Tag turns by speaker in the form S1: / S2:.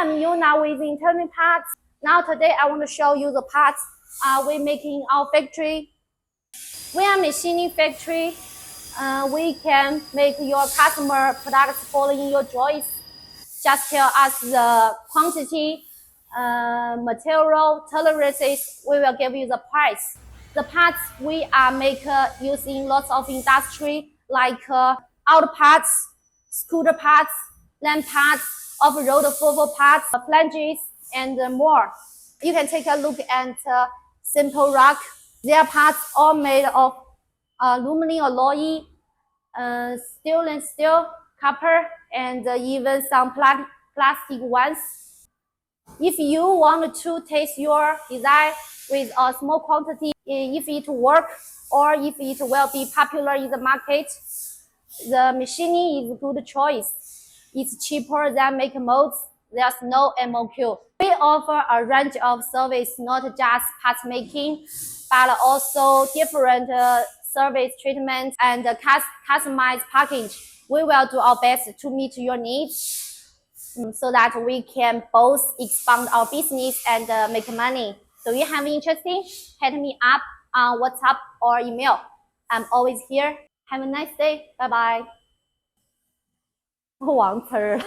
S1: I'm Yuna with Internal Parts. Now today I want to show you the parts we're making our factory. We are machining factory. We can make your customer products following your choice. Just tell us the quantity, material, tolerances. We will give you the price. The parts we are using lots of industry like auto parts, scooter parts, lamp parts, off-road Volvo parts, flanges, and more. You can take a look at Simple Rock. Their parts all made of aluminum alloy, stainless steel, copper, and even some plastic ones. If you want to test your design with a small quantity, if it works or if it will be popular in the market, the machining is a good choice. It's cheaper than make molds. There's no MOQ. We offer a range of service, not just parts making, but also different service treatment and customized package. We will do our best to meet your needs so that we can both expand our business and make money. So if you have interesting, hit me up on WhatsApp or email. I'm always here. Have a nice day. Bye bye. 忘词儿。